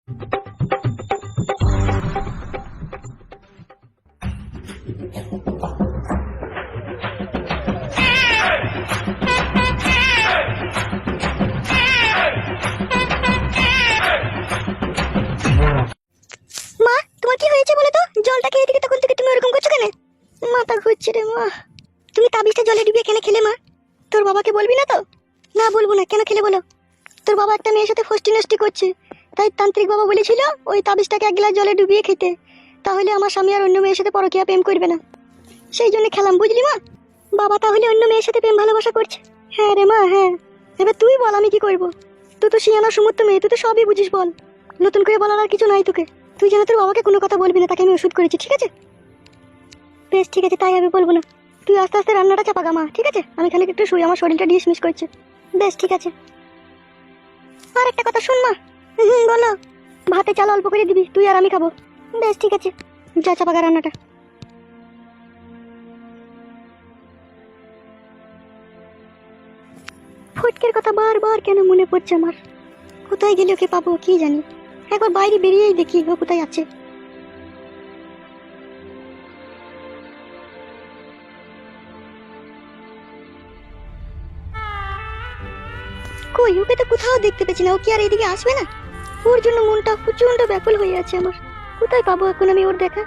মা, তোমার কি হয়েছে বলো তো? জলটা খেয়ে দিকে তখন থেকে তুমি ওরকম করছো কেন? মাথা ঘুরছে রে মা। তুমি তাবিজটা জলে ডুবিয়ে কেন খেলে মা? তোর বাবাকে বলবি না তো? না বলবো না, কেন খেলে বলো? তোর বাবা একটা মেয়ের সাথে ফষ্টি নষ্টি করছে, তাই তান্ত্রিক বাবা বলেছিল ওই তাবিজটাকে এক গ্লাস জলে ডুবিয়ে খেতে, তাহলে আমার স্বামী আর অন্য মেয়ের সাথে পরকীয়া প্রেম করবে না। সেই জন্য খেলাম, বুঝলি মা? বাবা তাহলে অন্য মেয়ের সাথে প্রেম ভালোবাসা করছে? হ্যাঁ রে মা, হ্যাঁ। এবার তুই বল আমি কি করবো? তুই তো শিয়ানা সমুদ্র মেয়ে, তুই তো সবই বুঝিস, বল। নতুন করে বলার আর কিছু নাই তোকে। তুই যেন তোর বাবাকে কোনো কথা বলবি না, তাকে আমি ওষুধ করেছি, ঠিক আছে? বেশ ঠিক আছে, তাই আমি বলবো না। তুই আস্তে আস্তে রান্নাটা চাপাগা মা, ঠিক আছে? আমি খানিক একটু শুই, আমার শরীরটা ডিসমিস করছে। বেশ ঠিক আছে। আর একটা কথা শুন মা। বলো। ভাতে চাল অল্প করে দিবি, তুই আর আমি খাবো। বেশ ঠিক আছে, যা চাপাগা রান্নাটা। ফটকের কথা বারবার কেন মনে পড়ছে আমার? কোথায় গেলে ওকে পাবো কি জানি। একবার বাইরে বেরিয়েই দেখি ও কোথায় আছে। কই, ওকে তো কোথাও দেখতে পেছি না। ও কি আর এদিকে আসবে না? ওর জন্য মনটা প্রচন্ড ব্যাকুল হয়ে আছে আমার। কোথায় পাবো এখন আমি ওর দেখা?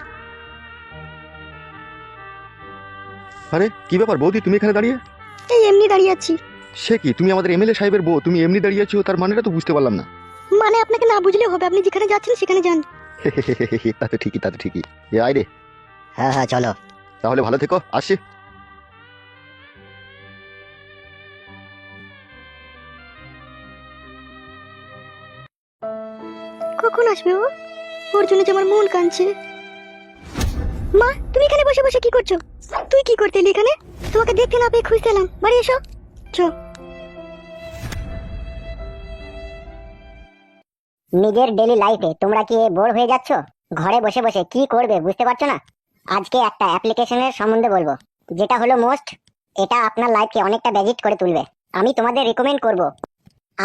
আরে কি ব্যাপার বৌদি, তুমি এখানে দাঁড়িয়ে? এই এমনি দাঁড়িয়ে আছি। সে কি, তুমি আমাদের এমএলএ সাহেবের বউ, তুমি এমনি দাঁড়িয়ে আছো, তার মানেটা তো বুঝতে পারলাম না। মানে আপনাকে না বুঝলেও হবে, আপনি যেখানে যাচ্ছেন সেখানে যান। তা তো ঠিকই, তা তো ঠিকই। এ আয় রে। হ্যাঁ হ্যাঁ চলো। তাহলে ভালো থেকো, আসছি। কখন আসবে ও? ওর জন্য যে আমার মন কাঁদছে। মা, তুমি এখানে বসে বসে কি করছো? তুই কি করতে এলি এখানে? তোমাকে দেখতে না পেয়ে খুঁজতে এলাম, বাড়ি এসো। চো। নিজের ডেলি লাইফে তোমরা কি বোর হয়ে যাচ্ছ? ঘরে বসে বসে কি করবে বুঝতে পারছো না? আজকে একটা অ্যাপ্লিকেশনের সম্বন্ধে বলবো, যেটা হলো মোস্ট। এটা আপনার লাইফকে অনেকটা ব্যাজিট করে তুলবে। আমি তোমাদের রিকমেন্ড করব।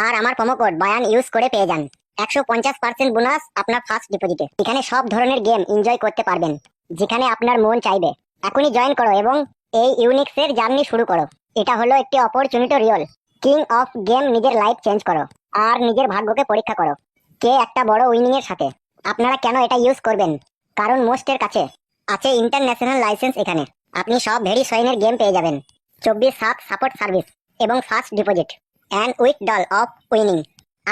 আর আমার প্রোমো কোড বায়ান ইউজ করে পেয়ে যান 150% বোনাস আপনার ফার্স্ট ডিপোজিটে। এখানে সব ধরনের গেম এনজয় করতে পারবেন, যেখানে আপনার মন চাইবে। এখনই জয়েন করো এবং এই ইউনিক্সের জার্নি শুরু করো। এটা হলো একটি opportunity real. King of game, নিজের লাইফ চেঞ্জ করো আর নিজের ভাগ্যকে পরীক্ষা করো কে একটা বড় উইনিং এর সাথে। আপনারা কেন এটা ইউজ করবেন? কারণ মোস্টের কাছে আছে ইন্টারন্যাশনাল লাইসেন্স। এখানে আপনি সব ভেরি সয়েনের গেম পেয়ে যাবেন, 24/7 সাপোর্ট সার্ভিস এবং first deposit and with doll of winning.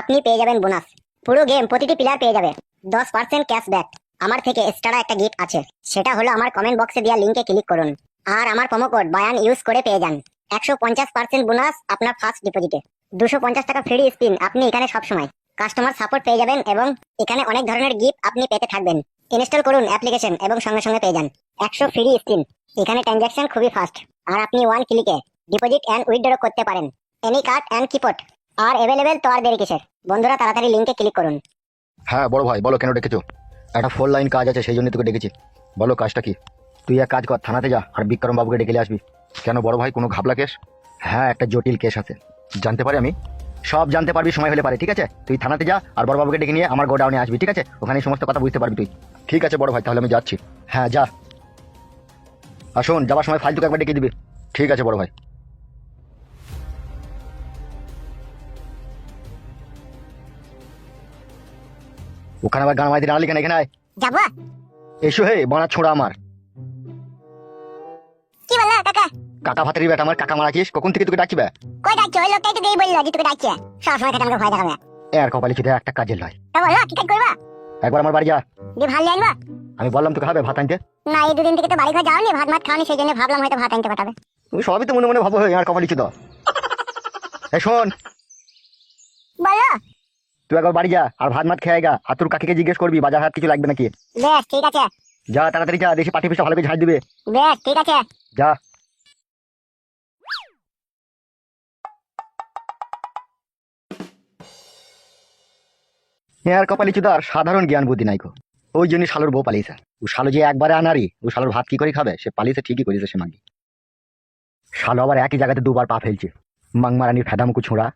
আপনি পেয়ে যাবেন বোনাস। পুরো গেম প্রতিটি প্লেয়ার পেয়ে যাবে 10% ক্যাশব্যাক। আমার থেকে এক্সট্রা একটা গিফট আছে, সেটা হলো আমার কমেন্ট বক্সে দেওয়া লিঙ্কে ক্লিক করুন আর আমার প্রোমো কোড বায়ান ইউজ করে পেয়ে যান 150% বোনাস আপনার ফার্স্ট ডিপোজিটে। 250 টাকা ফ্রি স্পিন আপনি এখানে সবসময় কাস্টমার সাপোর্ট পেয়ে যাবেন এবং এখানে অনেক ধরনের গিফট আপনি পেতে থাকবেন। ইনস্টল করুন অ্যাপ্লিকেশন এবং সঙ্গে সঙ্গে পেয়ে যান 100 ফ্রি স্পিন। এখানে ট্রানজাকশন খুবই ফাস্ট আর আপনি 1 ক্লিকে ডিপোজিট এন্ড উইথড্র করতে পারেন। Any card and crypto are available, তো আর দেরি কিসের? বন্ধুরা তাড়াতাড়ি লিঙ্কে ক্লিক করুন। হ্যাঁ বড় ভাই বলো, কেন ডেকেছো? একটা 4 লাইন কাজ আছে, সেই জন্য তোকে ডেকেছি। বলো কাজটা কি? তুই এক কাজ কর, থানাতে যা আর বিক্রম বাবুকে ডেকে নিয়ে আসবি। কেন বড় ভাই, কোনো ঘাবলা কেস? হ্যাঁ, একটা জটিল কেস আছে। জানতে পারি আমি? সব জানতে পারবি সময় হলে পারে, ঠিক আছে? তুই থানাতে যা আর বড় বাবুকে ডেকে নিয়ে আমার গোডাউনে আসবি, ঠিক আছে? ওখানে সমস্ত কথা বুঝতে পারবি তুই। ঠিক আছে বড় ভাই, তাহলে আমি যাচ্ছি। হ্যাঁ যা। আর শোন, যাওয়ার সময় ফাইল তোকে একবার ডেকে দিবি। ঠিক আছে বড় ভাই। ওখানে আবার গান মাইতে দাঁড়ালি কেন? এখানে আয়। যাবো? এসো হে বনা ছোড়া আমার। কি বললা কাকা? কাকা ভাতের বেটা আমার, কাকা মারাছিস? কখন থেকে তোকে ডাকছি? কই ডাকছো? ওই লোকটাই তো দেই বললো যে তোকে ডাকছে। সব সময় কাকা আমাকে ভয় দেখাবে। আর কপালি চুদে একটা কাজের লয়। তা বলো কি কাজ করবা? একবার আমার বাড়ি যা। দিয়ে ভাত নিয়ে আনবা? আমি বললাম তোকে হবে ভাত আনতে। না, এই দুদিন থেকে তো বাড়ি ঘর যাওনি, ভাত খাওনি, সেই জন্য ভাবলাম হয়তো ভাত আনতে পাঠাবে। তুমি সবই তো মনে মনে ভাবো, আর কপালি চুদা। এই শোন, বলো। তুই একবার বাড়ি যা আর ভাত খেয়ে আয়গা, আর তোর কাকিকে জিজ্ঞেস করবি বাজার হাট কিছু লাগবে নাকি। বেশ ঠিক আছে। যা তাড়াতাড়ি যা, দেশি পাটি পিসটা ভালো করে ঝাড় দিবে। বেশ ঠিক আছে। যা। আর কপালি চুদার সাধারণ জ্ঞান বুদ্ধি নাই গো। ওই জন্য শালোর বউ পালিয়েছে। ও শালো যে একবারে আনারি, ও শালোর ভাত কি করে খাবে? সে পালিয়েছে ঠিকই করেছে, সে মাগি। শালো আবার একই জায়গাতে দুবার পা ফেলছে, মাংমারানির ফেদামুকু ছোঁড়া।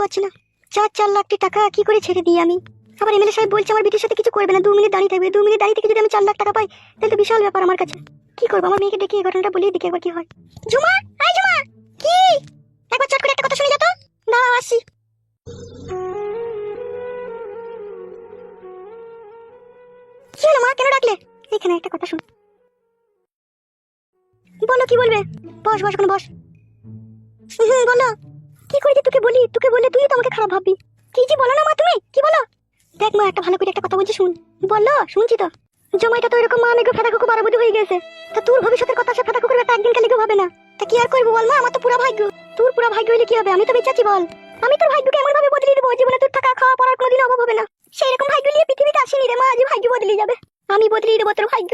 পারছি না। 4 লাখ টাকা কি করে ছেড়ে দিই আমি? আবার এমএলএ সাহেব বলছে আমার বিটির সাথে কিছু করবে না, 2 মিনিট দাঁড়িয়ে থাকবে। 2 মিনিট দাঁড়িয়ে থেকে যদি আমি 4 লাখ টাকা পাই তাহলে তো বিশাল ব্যাপার আমার কাছে। কি করবো? আমার মেয়েকে ডেকে এই ঘটনাটা বলি, দেখি একবার কি হয়। ঝুমা, আই ঝুমা, কি একবার চট করে একটা কথা শুনে যা তো। দাঁড়াও আসি। কি হলো মা, কেন ডাকলে? এখানে একটা কথা শুন। বলো, কি বলবে? বস বস, ওখানে বস। বলো। কি করে যে তোকে বলি, তোকে বলে তুই তো আমাকে খারাপ ভাববি। কি যে বলো না মা, তুমি কি বলো? দেখ মা, একটা ভালো করে একটা কথা বলছি, শুন। বলো, শুনছি তো। জমাইটা তো এরকম মা মেঘে ফেদা কুকু বারাবুদি হয়ে গেছে। তা তোর ভবিষ্যতের কথা সে ফেদা কুকুর একটা একদিন কালে কেউ ভাবে না। তা কি আর করবো বল মা, আমার তো পুরা ভাগ্য। তোর পুরা ভাগ্য হইলে কি হবে? আমি তো বেঁচে আছি বল। আমি তোর ভাগ্যকে এমন ভাবে বদলে দেবো জীবনে তোর থাকা খাওয়া পড়ার কোনোদিন অভাব হবে না। সেই রকম ভাগ্য নিয়ে পৃথিবীতে আসেনি রে মা, যে ভাগ্য বদলে যাবে। আমি বদলে দেবো তোর ভাগ্য।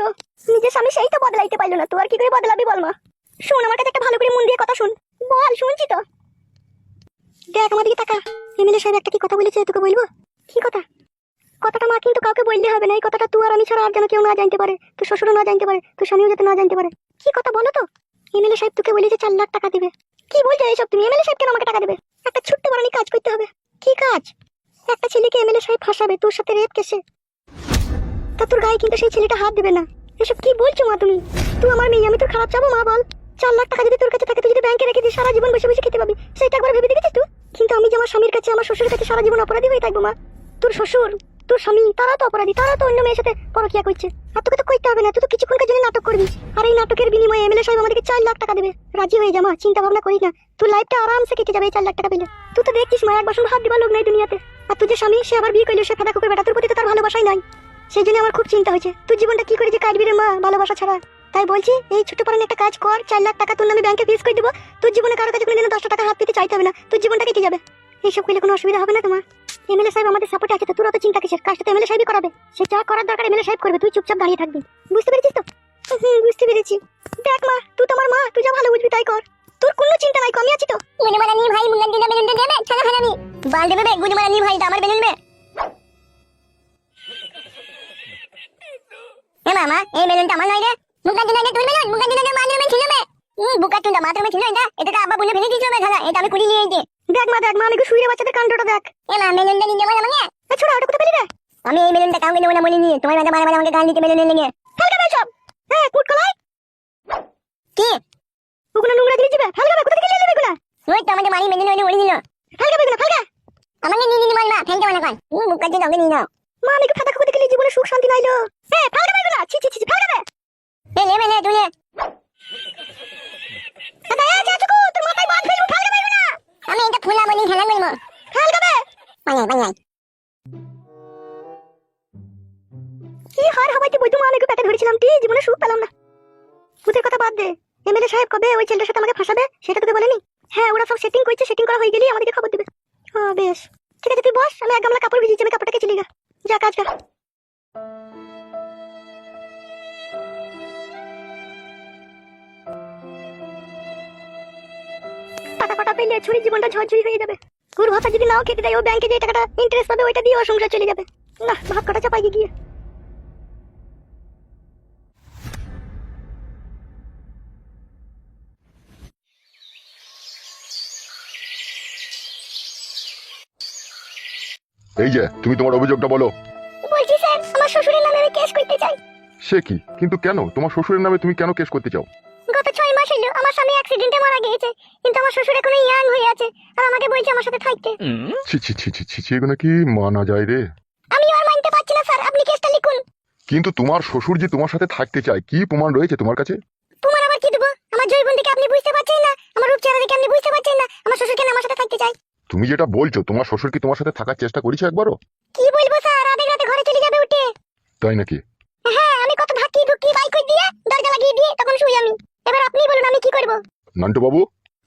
নিজের স্বামী সেই তো বদলাইতে পারলো না, তো আর কি করে বদলাবি বল মা? শোন, আমার কাছে একটা ভালো করে মন দিয়ে কথা শুন। বল, শুনছি তো। দেখ আমার দিকে তাকা। এমএলএ সাহেব একটা কি কথা বলেছে, তোকে বলবো? কি কথা? কথাটা মা কিন্তু কাউকে বললে হবে না। এই কথাটা তুই আর আমি ছাড়া আর যেন কেউ না জানতে পারে। তোর শ্বশুরও না জানতে পারে, তোর স্বামীও যাতে না জানতে পারে। কি কথা বলো তো? এমএলএ সাহেব তোকে বলেছে 4 লাখ টাকা দিবে। কি বলছো এইসব তুমি? এমএলএ সাহেব কেন আমাকে টাকা দেবে? একটা ছোট্ট বানানি কাজ করতে হবে। কি কাজ? একটা ছেলেকে এমএলএ সাহেব ফাঁসাবে তোর সাথে রেপ কেসে। তা তোর গায়ে কিন্তু সেই ছেলেটা হাত দেবে না। এসব কি বলছো মা তুমি? তুই আমার মেয়ে, আমি তোর খারাপ চাবো মা বল? 4 লাখ টাকা যদি তোর কাছে থাকে, তুই যদি ব্যাংকে রেখে দিস সারা জীবন বসে বসে খেতে পাবি, সেটা একবার ভেবে দেখেছিস তুই? কিন্তু আমি যে আমার স্বামীর কাছে, আমার শ্বশুরের কাছে সারা জীবন অপরাধী হয়ে থাকবো মা। তোর শ্বশুর, তোর স্বামী, তারা তো অপরাধী, তারা তো অন্য মেয়ের সাথে পরকিয়া করছে। আর তোকে তো করতে হবে না, তুই তো কিছুক্ষণের জন্য নাটক করবি। আর এই নাটকের বিনিময়ে এমএলএ সাহেব আমাদেরকে 4 লাখ টাকা দেবে। রাজি হয়ে যা মা, চিন্তা ভাবনা করিস না। তুই লাইফটা আরামসে কেটে যাবে এই 4 লাখ টাকা পেলে। তুই তো দেখছিস মা, এক বাসন ভাত দিবার লোক নাই দুনিয়াতে। আর তুই যে স্বামী, সে আবার বিয়ে করলো, সে ফাঁদা কুকুর বেটা, তোর প্রতি তো তার ভালোবাসাই নাই। সেই জন্য আমার খুব চিন্তা হয়েছে, তুই জীবনটা কি করে যে কাটবি রে মা, ভালোবাসা ছাড়া। তাই বলছি, এই ছোট পারান একটা কাজ কর, 4 লাখ টাকা তোর নামে ব্যাংকে ফিস করে দেবো। তোর জীবনে কারো কাছে কোনোদিন 10 টাকা হাত পেতে চাইতে হবে না, তোর জীবনটা কেটে যাবে। এইসব করলে কোনো অসুবিধা হবে না তোমার। এমএলএ সাহেব আমাদের সাপোর্টে আছে, তো তোর অত চিন্তা কিসের? কাজটা তো এমএলএ সাহেবই করাবে। সে যা করার দরকার এমএলএ সাহেব করবে, তুই চুপচাপ দাঁড়িয়ে থাকবি। বুঝতে পেরেছিস তো? বুঝতে পেরেছি। দেখ মা, তুই তো আমার মা, তুই যা ভালো বুঝবি তাই কর। তোর কোনো চিন্তা নাই, আমি আছি তো। গুজমারা নি ভাই, মুঙ্গা দিনা বেলুন দেবে ছানা হারামি বাল দেবে বে। গুজমারা নি ভাই, আমার বেলুন বে। এ মামা, এই বেলুনটা আমার নয় রে। মুঙ্গা দিনা নে তুই বেলুন, মুঙ্গা দিনা নে মানে ছিল বে। বুকা টুন্ডা মাত্র মে ছিল এটা তো আব্বা বলে ফেলে দিয়েছিল বে দাদা। এটা আমি কুড়ি নিয়ে এসেছি। দেখ মা, দেখ মা, আমি শুয়ে বাচ্চাদের কাণ্ডটা দেখ। এ মা, বেলুনটা নিয়ে যাবো না মানে? এ ছোড়া, ওটা কোথায় পেলি রে? আমি এই বেলুনটা কাউকে দেবো না বলিনি। তোমার মাঝে মারা মারা আমাকে গাল দিতে বেলুন নিয়ে। ফেল গাবে সব। হ্যাঁ, কুট কলাই। কি? ওগুলো নোংরা জিনিস দিবে, ফেল গাবে। কোথা থেকে নিয়ে এলি এগুলা? ওই তো আমাদের বাড়ি বেলুন ওই বলে দিল। ফেল গাবে এগুলো, ফেল গা। আমাকে নিয়ে নিয়ে মা ফেলতে মানে কয়। বুকা টুন্ডা ওকে নিয়ে নাও। মা, আমি ফাঁদা কুকুর দেখলি জীবনে সুখ শান্তি নাইলো। হ্যাঁ, ফেল গাবে এগুলা। ছি ছি ছি, ফেল গাবে। এ লে নে তুই নে। দাদা, এ যা চুকু, তোর মাথায় বাদ ফেলবো, ফেল গাবে এগুলা। আমি এটা ফুলা বলি খেলা করব। ফেল গাবে। Bye bye. কি হার হবাইতে বইতো মা, আমি পেটে ধরেছিলাম, টি জীবনে সুখ পেলাম না। ভূতের কথা বাদ দে। এমএলএ সাহেব কবে ওই ছেলেটার সাথে আমাকে ফাঁসাবে সেটা তোকে বলেনি? হ্যাঁ, ওরা সব সেটিং করছে, সেটিং করা হয়ে গেলেই আমাদেরকে খবর দিবে। হ্যাঁ বেশ, ঠিক আছে তুই বস, আমি এক গামলা কাপড় ভিজিয়েছি, আমি কাপড়টাকে চলে গা। যা কাজ কর। টাকা কটা পেলে ছুরি জীবনটা ঝরঝরি হয়ে যাবে। ওর ভাতা যদি নাও কেটে দেয়, ও ব্যাংকে যে টাকাটা ইন্টারেস্ট পাবে ওইটা দিয়ে ওর সংসার চলে যাবে। না, ভাত কটা চাপাই গিয়ে। এই যে তুমি তোমার অভিযোগটা বলো। বলছি স্যার, আমার শ্বশুরের নামে আমি কেস করতে চাই। সে কি? কিন্তু কেন? তোমার শ্বশুরের নামে তুমি কেন কেস করতে চাও? গত 6 মাস হলো আমার স্বামী অ্যাক্সিডেন্টে মারা গিয়েছে, কিন্তু আমার শ্বশুর এখনো ইয়াং হয়ে আছে আর আমাকে বলছে আমার সাথে থাকতে। ছি ছি ছি ছি ছি ছি, এগুলো কি মানা যায় রে? আমি আর মানতে পারছি না স্যার, আপনি কেসটা লিখুন। কিন্তু তোমার শ্বশুর যে তোমার সাথে থাকতে চায়, কি প্রমাণ রয়েছে তোমার কাছে? তোমার আবার কি দেবো? আমার জৈবন থেকে আপনি বুঝতে পারছেন না, আমার রূপ চেহারা দেখে আপনি বুঝতে পারছেন না আমার শ্বশুর কেন আমার সাথে থাকতে চায়। তুমি যেটা বলছো, তোমার শ্বশুর কি তোমার সাথে থাকার চেষ্টা করেছে একবারও? কি বলবো স্যার, আধেক রাতে ঘরে চলে যাবে উঠে। তাই নাকি? হ্যাঁ, আমি কত ধাক্কি ধুক্কি বাইক করে দিয়ে দরজা লাগিয়ে দিয়ে তখন শুই আমি। এবার আপনি বলুন আমি কি করব? নান্টু বাবু,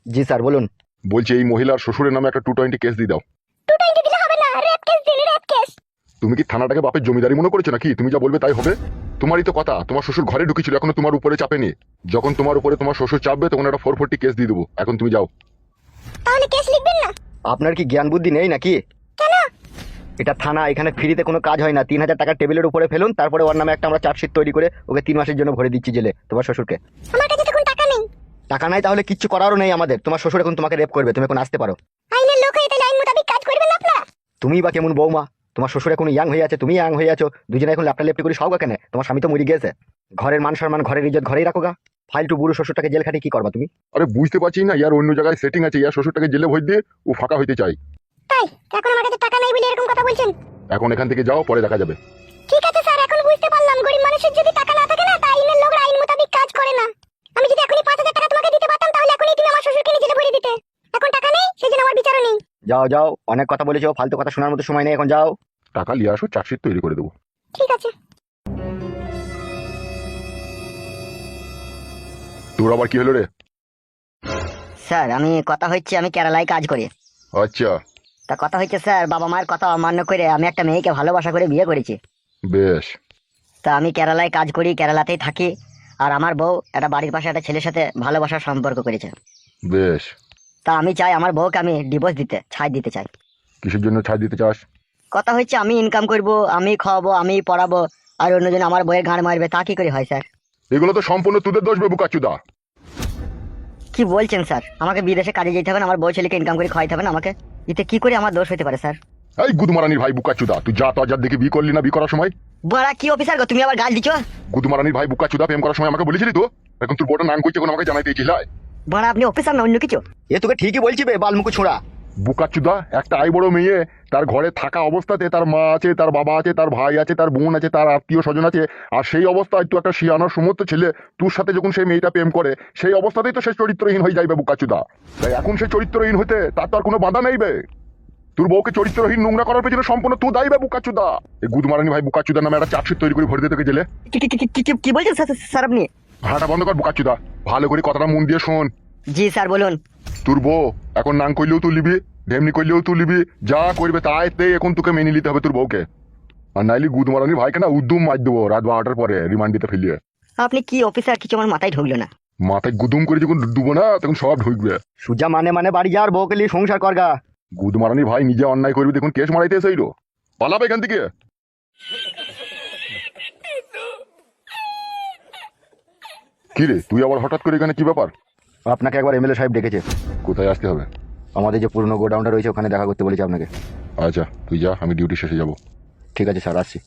জি স্যার বলুন। বলছি এই মহিলার শ্বশুরের নামে একটা 220 কেস দিয়ে দাও। 220 দিলে হবে না, রেপ কেস দিন, রেপ কেস। তুমি কি থানাটাকে বাপের জমিদারি মনে করেছো নাকি? তুমি যা বলবে তাই হবে? তোমারই তো কথা, তোমার শ্বশুর ঘরে ঢুকেছিল, এখনো তোমার উপরে চাপেনি। যখন তোমার উপরে তোমার শ্বশুর চাপবে তখন একটা 440 কেস দিয়ে দেবো। এখন তুমি যাও। তাহলে কেস লিখবেন না? আপনার কি জ্ঞান বুদ্ধি নেই নাকি? কেন? এটা থানা, এখানে ফ্রিতে কোনো কাজ হয় না। 3000 টাকা টেবিলের উপরে ফেলুন, তারপরে ওর নামে একটা আমরা চার্জশিট তৈরি করে ওকে 3 মাসের জন্য ভরে দিচ্ছি জেলে, তোমার শ্বশুরকে। আমার কাছে তখন টাকা নেই। টাকা নাই তাহলে কিচ্ছু করারও নেই আমাদের। তোমার শ্বশুর এখন তোমাকে রেপ করবে, তুমি এখন আসতে পারো। আইনের লোক হয়ে তাহলে আইন মোতাবেক কাজ তুমি বা কেমন বৌমা? তোমার শ্বশুর এখন ইয়াং হয়ে আছে, তুমি ইয়াং হয়ে আছো, দুজনে এখন ল্যাপটা লেপটি করে সব কেন? তোমার স্বামী তো মরে গেছে। ঘরের মান সম্মান, ঘরের ইজ্জত ঘরেই রাখো গা। ফালতু বুড়ো শ্বশুরটাকে জেল খাটিয়ে কি করবা তুমি? আরে বুঝতে পারছি না, ইয়ার অন্য জায়গায় সেটিং আছে, ইয়ার শ্বশুরটাকে জেলে ভোট দিয়ে ও ফাঁকা হইতে চাই। তাই এখন আমার কাছে টাকা নেই বলে এরকম কথা বলছেন? এখন এখান থেকে যাও, পরে দেখা যাবে। ঠিক আছে স্যার, এখন বুঝতে পারলাম গরিব মানুষের যদি টাকা না থাকে না, তা আইনের লোক আইন মোতাবেক কাজ করে না। আমি যদি এখনই 5,000 টাকা তোমাকে দিতে পারতাম, তাহলে এখনই তুমি আমার শ্বশুরকে নিজে ভরে দিতে। এখন টাকা নেই, সেজন্য আমার বিচারও নেই। যাও যাও, অনেক কথা বলেছো, ফালতু কথা শোনার মতো সময় নেই, এখন যাও। টাকা নিয়ে আসো, চার্জশিট তৈরি করে দেবো। ঠিক আছে। তোর আবার কি হলো রে? স্যার আমি কথা হচ্ছে আমি কেরালায় কাজ করি। আচ্ছা, তা কথা হচ্ছে স্যার, বাবা মায়ের কথা অমান্য করে আমি একটা মেয়েকে ভালোবাসা করে বিয়ে করেছি। বেশ। তা আমি কেরালায় কাজ করি, কেরালাতেই থাকি। আর আমার বউ একটা বাড়ির পাশে একটা ছেলের সাথে ভালোবাসার সম্পর্ক করেছে। বেশ। তা আমি চাই আমার বউকে আমি ডিভোর্স দিতে, ছাড় দিতে চাই। কিসের জন্য ছাড় দিতে চাস? কথা হচ্ছে আমি ইনকাম করব, আমি খাওয়াবো, আমি পড়াবো, আর অন্যজন আমার বইয়ের ঘাড় মারবে, তা কি করে হয় স্যার? এগুলো তো সম্পূর্ণ তোদের দোষ বে বুকাচুদা। কি বলছেন স্যার? আমাকে বিদেশে কাজে যেতে হবে না, আমার বউ ছেলেকে ইনকাম করে খাওয়াইতে হবে না আমাকে? এতে কি করে আমার দোষ হতে পারে স্যার? এই গুদমারানির ভাই বুকাচুদা, তুই যা তো আজাদ দেখে বিয়ে করলি না বিয়ে করার সময়? বড়া কি অফিসার গো, তুমি আবার গাল দিচ্ছ? গুদমারানির ভাই বুকাচুদা, প্রেম করার সময় আমাকে বলেছিলি তো? এখন তোর বড় নাম করছে, এখন আমাকে জানাইতে চাইছিস? বড়া আপনি অফিসার না অন্য কিছু? এ তোকে ঠিকই বলছি বে, বালমুকু ছোড়া। বুকাচুদা, একটা আই বড় মেয়ে, তার ঘরে থাকা অবস্থাতে তার মা আছে, তার বাবা আছে, তার ভাই আছে, তার বোন আছে, তার আত্মীয় স্বজন আছে, আর সেই অবস্থায় তুই একটা শিয়ানোর সমস্ত ছেলে, তোর সাথে যখন সেই মেয়েটা প্রেম করে, সেই অবস্থাতেই তো সে চরিত্রহীন হয়ে যাইবে বুকাচুদা। তাই এখন সে চরিত্রহীন হইতে তার তো আর কোনো বাধা নেই বে। তোর বউকে চরিত্রহীন নোংরা করার পেছনে সম্পূর্ণ তুই দায়ী বে বুকাচুদা। এই গুদমারানি ভাই বুকাচুদা নামে একটা চার্জশিট তৈরি করে ভরে দিতে তোকে জেলে। কি বলছেন স্যার আপনি? ভাড়াটা বন্ধ কর বুকাচুদা, ভালো করে কথাটা মন দিয়ে শোন। জি স্যার বলুন। তোর বউ এখন নাং করলেও তুই লিবি, ঢেমনি করলেও তুই লিবি, যা করবে তাইতে এখন তোকে মেনে নিতে হবে তোর বউকে। আর নাইলে গুদমারানির ভাইকে না উদ্যম মার দেবো রাত 12টার পরে রিমান্ড দিতে ফেলিয়ে। আপনি কি অফিসার, কিছু আমার মাথায় ঢুকলো না। মাথায় গুদুম করে যখন ডুবো না, তখন সব ঢুকবে। সুজা মানে বাড়ি যা আর বউকে নিয়ে সংসার করগা। গুদমারানির ভাই নিজে অন্যায় করবি, দেখুন কেস মারাইতে এসে এলো, পালাবে এখান থেকে। কি রে, তুই আবার হঠাৎ করে এখানে, কি ব্যাপার? আপনাকে একবার এমএলএ সাহেব ডেকেছে। কোথায় আসতে হবে? আমাদের যে পুরনো গোডাউনটা রয়েছে ওখানে দেখা করতে বলেছে আপনাকে। আচ্ছা তুই যা, আমি ডিউটি শেষে যাবো। ঠিক আছে স্যার, আসছি।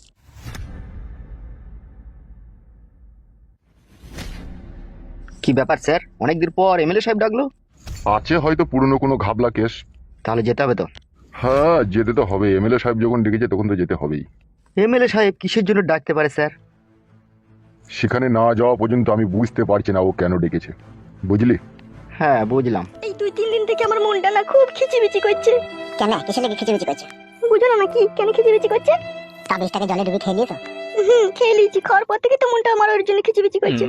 কি ব্যাপার স্যার, অনেকদিন পর এমএলএ সাহেব ডাকলো? আছে হয়তো পুরনো কোনো ঘাবলা কেস। তাহলে যেতে হবে তো? হ্যাঁ যেতে তো হবে, এমএলএ সাহেব যখন ডেকেছে তখন তো যেতে হবেই। এমএলএ সাহেব কিসের জন্য ডাকতে পারে স্যার? সেখানে না যাওয়া পর্যন্ত আমি বুঝতে পারছি না ও কেন ডেকেছে, বুঝলি? হ্যাঁ বুঝলাম। এই 2-3 দিন থেকে আমার মনটা না খুব খিচিবিচি করছে। কেন কিসের লেগে খিচিমিচি করছে? বুঝো না নাকি কেন খিচিবিচি করছে? তাবিজটাকে জলে ডুবিয়ে খেয়ে নিয়েছো? খেয়ে লিয়েছি, খাওয়ার পর থেকে তো মনটা আমার ওর জন্য খিচিবিচি করছে।